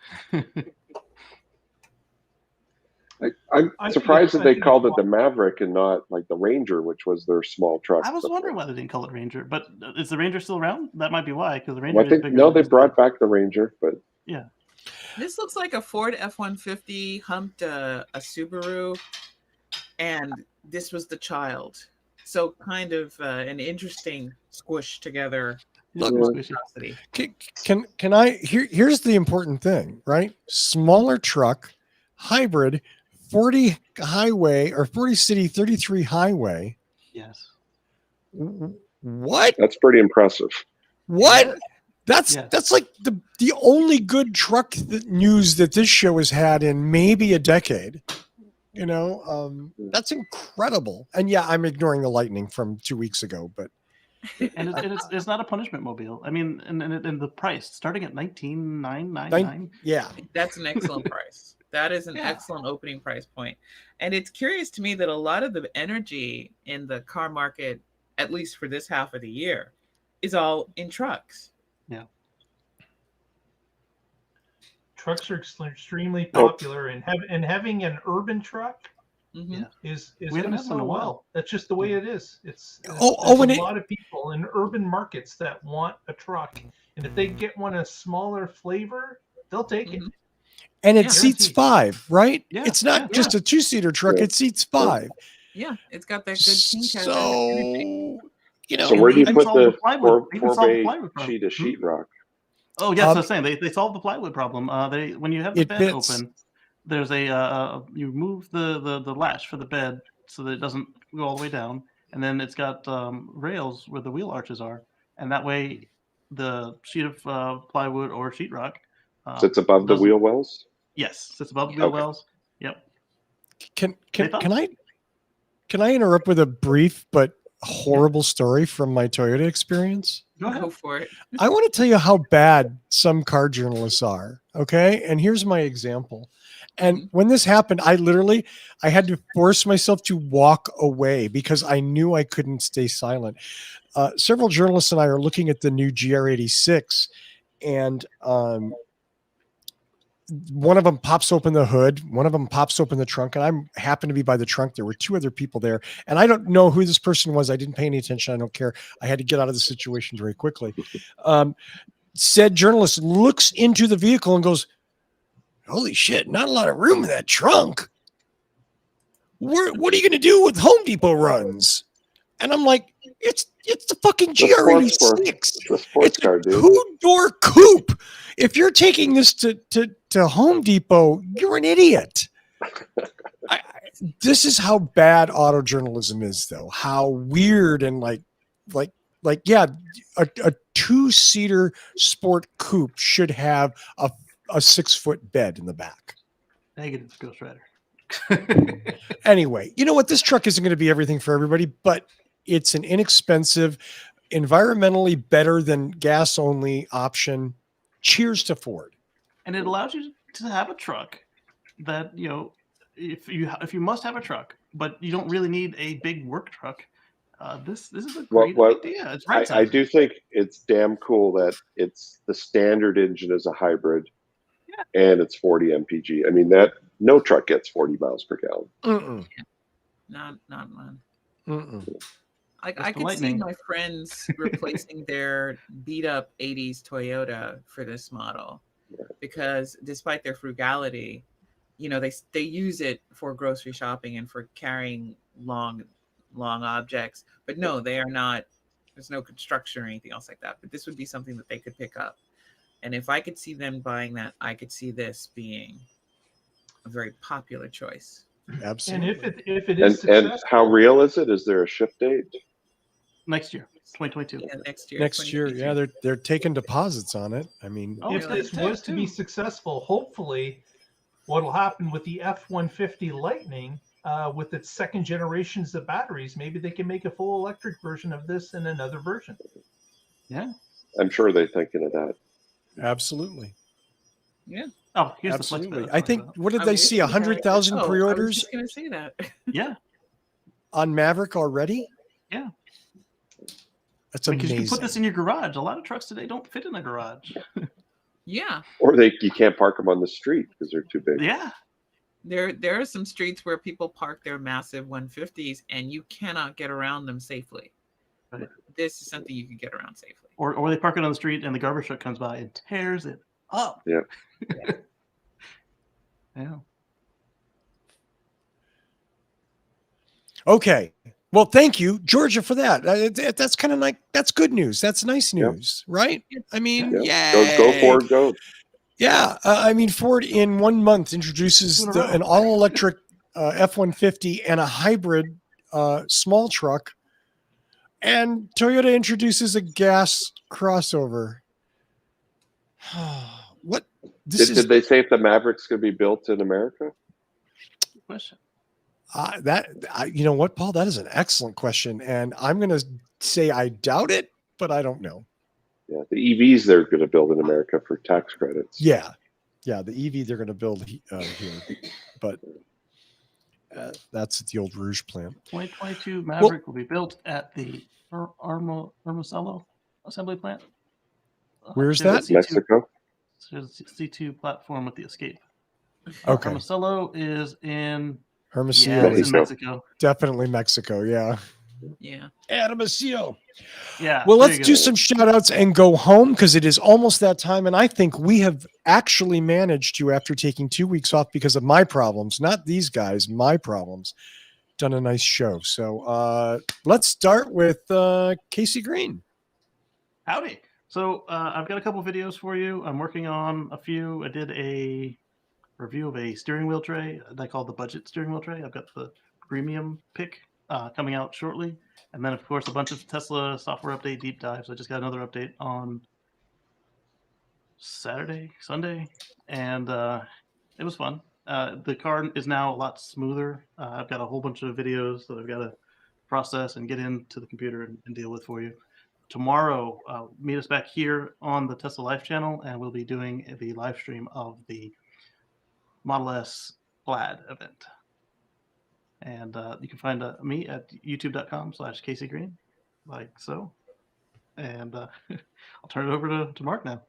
I'm I think surprised it's- that they I think called it's it the Maverick and not like the Ranger, which was their small truck. I was before. wondering why they didn't call it Ranger, but is the Ranger still around? That might be why, because the Ranger Well, I is think bigger. no, than they this brought thing. back the Ranger, but Yeah. This looks like a Ford F-150 humped a Subaru, and this was the child. So kind of an interesting squish together Look, monstrosity. Can I here's the important thing, right? Smaller truck, hybrid, 40 highway or 40 city, 33 highway. Yes. What? that's pretty impressive. What? That's Yes. that's like the only good truck news that this show has had in maybe a decade. You know, that's incredible. And yeah, I'm ignoring the Lightning from 2 weeks ago, but And it's not a punishment mobile. I mean, and the price starting at $19,999. yeah, That's an excellent price. That is an Yeah. excellent opening price point. And it's curious to me that a lot of the energy in the car market, at least for this half of the year, is all in trucks. Trucks are extremely Well- popular, and having an urban truck Mhm. Yeah. is We going haven't to had one in sell a while. well. That's just the way it is. Oh, and there's it- a lot of people in urban markets that want a truck, and if they get one a smaller flavor, they'll take it. Mhm. and it Yeah. seats Guaranteed. 5, right? Yeah, It's not yeah. just a 2-seater truck; Yeah. it seats 5. Yeah, it's got that good king cab energy. So you know, So where do you they put solved the the plywood. They even solved the four-bay plywood problem. sheet of sheetrock? Oh, yes, I was saying they solved the plywood problem. They when you have the It bed fits. open, there's you move the latch for the bed so that it doesn't go all the way down, and then it's got rails where the wheel arches are, and that way the sheet of plywood or sheetrock Sits above the doesn't- wheel wells. Yes, sits above the wheel Okay. wells. Yep. can They thought- can I interrupt with a brief but horrible story from my Toyota experience? Go ahead. Go for it. I want to tell you how bad some car journalists are. Okay. And here's my example. And when this happened, I had to force myself to walk away because I knew I couldn't stay silent. Several journalists and I are looking at the new GR86, and one of them pops open the hood, one of them pops open the trunk, and I happened to be by the trunk. There were 2 other people there, and I don't know who this person was. I didn't pay any attention. I don't care. I had to get out of the situation very quickly. Said journalist looks into the vehicle and goes, "Holy shit, not a lot of room in that trunk. What are you going to do with Home Depot runs?" And I'm like, it's the fucking GR86. It's a sports It's car, a dude. 2-door coupe. If you're taking this to Home Depot, you're an idiot. This is how bad auto journalism is, though. How weird and yeah, a 2-seater sport coupe should have a 6-foot bed in the back. Negative, Ghost Rider. Anyway, you know what? This truck isn't going to be everything for everybody, but it's an inexpensive, environmentally better than gas only option. Cheers to Ford. And it allows you to have a truck that, if you must have a truck, but you don't really need a big work truck. This is a great idea. It's right. I do think it's damn cool that it's the standard engine is a hybrid, and it's 40 mpg. I mean, that no truck gets 40 miles per gallon. Mm-mm. Not one. Mm-mm. I the could see Lightning. my friends replacing their beat up 80s Toyota for this model, because despite their frugality, they use it for grocery shopping and for carrying long objects. But no, they are not. There's no construction or anything else like that. But this would be something that they could pick up. And if I could see them buying that, I could see this being a very popular choice. Absolutely. And if it is And successful, how real is it? Is there a ship date? Next year, 2022. Yeah, next year. Next year, yeah, they're taking deposits on it. I mean, Oh, if it's got this the tech, was to be too. successful, hopefully, what will happen with the F-150 Lightning, with its second generations of batteries, maybe they can make a full electric version of this in another version. Yeah. I'm sure they're thinking of that. absolutely. Oh, here's Absolutely. the flex bed I think, what did they see? 100,000 I was pre-orders just going to say that. Yeah. on Maverick already? Yeah. That's Because amazing. you can put this in your garage. A lot of trucks today don't fit in a garage. Yeah. Or you can't park them on the street because they're too big. Yeah. There are some streets where people park their massive 150s and you cannot get around them safely. Right. This is something you can get around safely. Or they park it on the street and the garbage truck comes by and tears it up. Yeah. Yeah. Okay. Well, thank you, Georgia, for that. That's kind of like, that's good news. That's nice Yep. news, right? I mean, Yeah. yeah. Go Ford, go. Yeah. I mean, Ford in 1 month introduces an all-electric F-150 and a hybrid small truck. And Toyota introduces a gas crossover. What? This Did they say if the Maverick's going to be built in America? Question. You know what, Paul? That is an excellent question, and I'm going to say I doubt it, but I don't know. Yeah, the EVs they're going to build in America for tax credits. Yeah, the EV they're going to build here, but that's at the old Rouge plant. 2022 Maverick will be built at the Hermosillo assembly plant. Where's There's that? a C2 Mexico. There's a C2 platform with the Escape. Okay. Hermosillo is in Hermosillo it's is in Mexico. definitely Mexico. Yeah. Yeah. Hermosillo. Yeah. Well, there let's you do go. some shout outs and go home because it is almost that time. And I think we have actually managed to, after taking 2 weeks off because of my problems, not these guys, my problems, done a nice show. So let's start with Casey Green. Howdy. So I've got a couple videos for you. I'm working on a few. I did a review of a steering wheel tray that I call the budget steering wheel tray. I've got the premium pick coming out shortly. And then, of course, a bunch of Tesla software update deep dives. I just got another update on Sunday, and it was fun. The car is now a lot smoother. I've got a whole bunch of videos that I've got to process and get into the computer and deal with for you. Tomorrow, meet us back here on the Tesla Life channel, and we'll be doing the live stream of the Model S Plaid event. And you can find me at youtube.com/Casey Green, like so. And I'll turn it over to Mark now.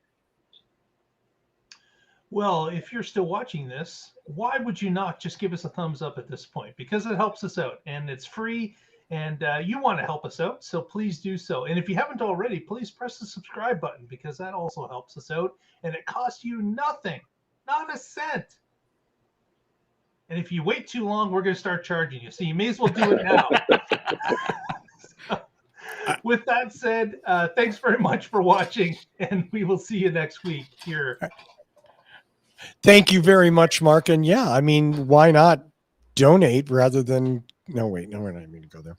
Well, if you're still watching this, why would you not just give us a thumbs up at this point? Because it helps us out and it's free and you want to help us out. So please do so. And if you haven't already, please press the subscribe button because that also helps us out. And it costs you nothing, not a cent. And if you wait too long, we're going to start charging you. So you may as well do it now. So, with that said, thanks very much for watching, and we will see you next week here. Thank you very much, Mark. And yeah, I mean, why not donate rather than no, wait, no, we're not even going to go there.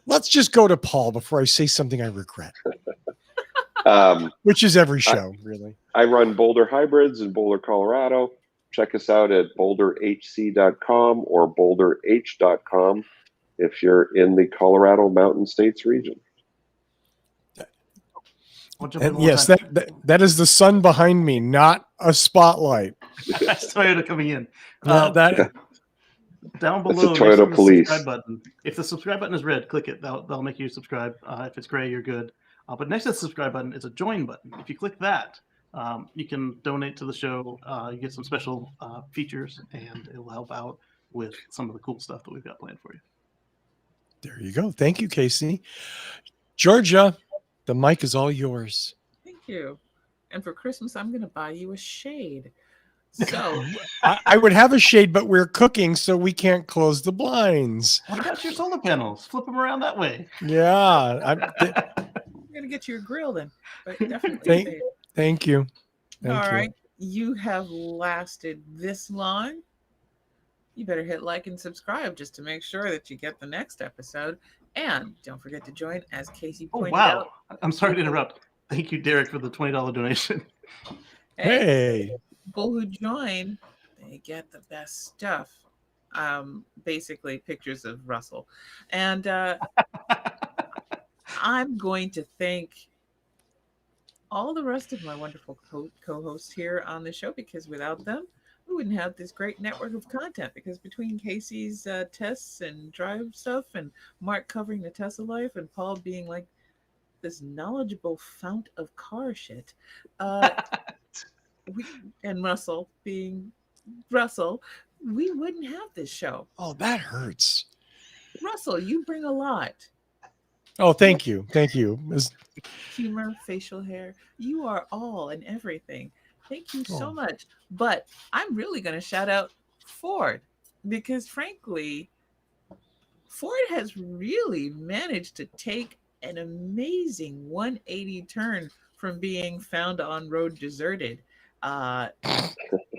Let's just go to Paul before I say something I regret. Which is every show, really. I run Boulder Hybrids in Boulder, Colorado. Check us out at boulderhc.com or boulderh.com if you're in the Colorado Mountain States region. And yes, that is the sun behind me, not a spotlight. That's Toyota coming in. Down below, it's a Toyota police. Subscribe button. If the subscribe button is red, click it. That'll make you subscribe. If it's gray, you're good. But next to the subscribe button is a join button. If you click that, you can donate to the show. You get some special features, and it will help out with some of the cool stuff that we've got planned for you. There you go. Thank you, Casey. Georgia, the mic is all yours. Thank you. And for Christmas, I'm going to buy you a shade. So I would have a shade, but we're cooking, so we can't close the blinds. What about your solar panels? Flip them around that way. Yeah. I'm going to get you a grill then. But definitely. Thank you. All right. You have lasted this long. You better hit like and subscribe just to make sure that you get the next episode. And don't forget to join, as Casey pointed out. I'm sorry to interrupt. Thank you, Derek, for the $20 donation. Hey. People who join, they get the best stuff. Basically pictures of Russell. And I'm going to thank all the rest of my wonderful co-hosts here on the show, because without them, we wouldn't have this great network of content, because between Casey's tests and drive stuff and Mark covering the Tesla life and Paul being like this knowledgeable fount of car shit, and Russell being Russell, we wouldn't have this show. Oh, that hurts. Russell, you bring a lot. Oh, thank you. Thank you. Humor, facial hair. You are all and everything. Thank you so Oh. much. But I'm really going to shout out Ford because, frankly, Ford has really managed to take an amazing 180 turn from being found on road deserted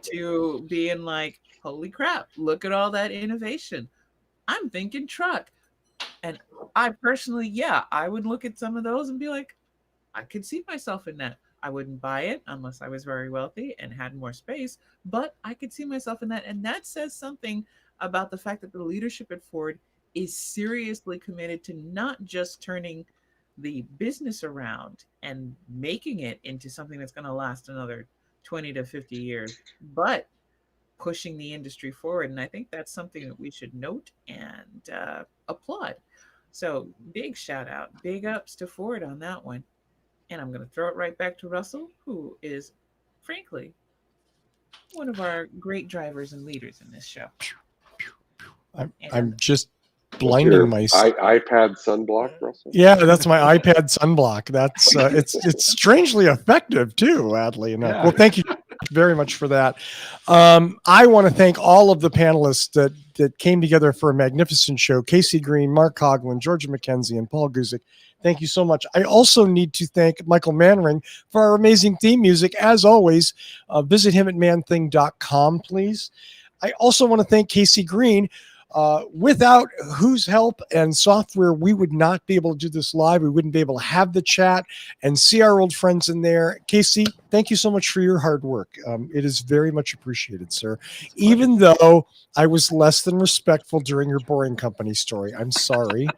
to being like, holy crap, look at all that innovation. I'm thinking truck. And I personally, I would look at some of those and be like, I could see myself in that. I wouldn't buy it unless I was very wealthy and had more space, but I could see myself in that. And that says something about the fact that the leadership at Ford is seriously committed to not just turning the business around and making it into something that's going to last another 20 to 50 years, but pushing the industry forward. And I think that's something that we should note and applaud. So big shout out, big ups to Ford on that one. And I'm going to throw it right back to Russell, who is, frankly, one of our great drivers and leaders in this show. I'm just What's your blinding myself. iPad sunblock, Russell? Yeah, that's my iPad sunblock. That's it's strangely effective too, oddly enough. Yeah. Well, thank you very much for that. I want to thank all of the panelists that came together for a magnificent show. Casey Green, Mark Coughlin, Georgia McKenzie, and Paul Guzik. Thank you so much. I also need to thank Michael Manring for our amazing theme music. As always, visit him at manthing.com, please. I also want to thank Casey Green. Without whose help and software, we would not be able to do this live. We wouldn't be able to have the chat and see our old friends in there. Casey, thank you so much for your hard work. It is very much appreciated, sir. Even though I was less than respectful during your boring company story. I'm sorry.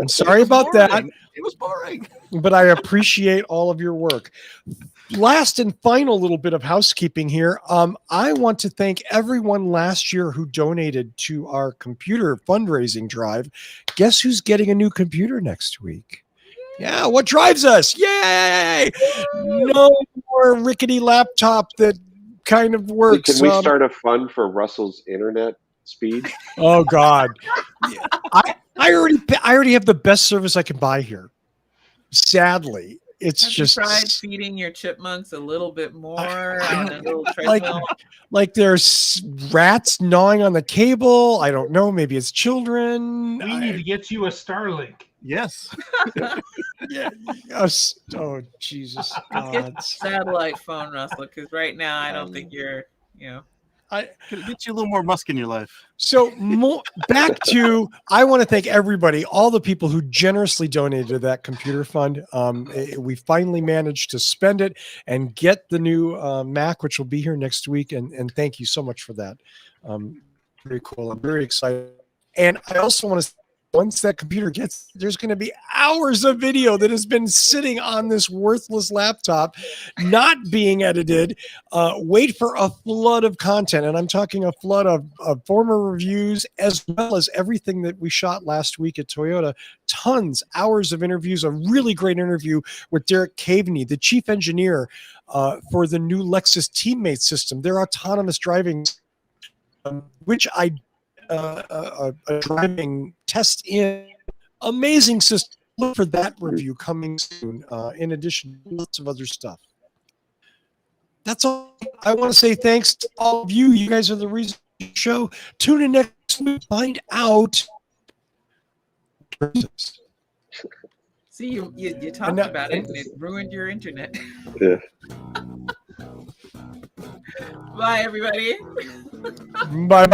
I'm sorry about that. It was boring. But I appreciate all of your work. Last and final little bit of housekeeping here. I want to thank everyone last year who donated to our computer fundraising drive. Guess who's getting a new computer next week? Yeah, what drives us? Yay! No more rickety laptop that kind of works. Can we start a fund for Russell's internet speed? Oh God, I already have the best service I can buy here. Sadly, it's Have just you tried feeding your chipmunks a little bit more on a little treadmill? like there's rats gnawing on the cable. I don't know. Maybe it's children. We need to get you a Starlink. Yes. Yeah. Oh Jesus. Let's get a satellite phone, Russell, because right now I don't think you're, Could get you a little more musk in your life. So back to, I want to thank everybody, all the people who generously donated to that computer fund. We finally managed to spend it and get the new Mac, which will be here next week. And thank you so much for that. Very cool. I'm very excited. And I also want to, once that computer gets, there's going to be hours of video that has been sitting on this worthless laptop, not being edited. Wait for a flood of content. And I'm talking a flood of former reviews, as well as everything that we shot last week at Toyota. Tons, hours of interviews, a really great interview with Derek Caveney, the chief engineer for the new Lexus Teammate system, their autonomous driving, which I a driving test in. Amazing system. Look for that review coming soon, in addition to lots of other stuff. That's all. I want to say thanks to all of you. You guys are the reason for the show. Tune in next week to find out. See, you talked about it and it ruined your internet. Yeah. Bye, everybody. Bye-bye.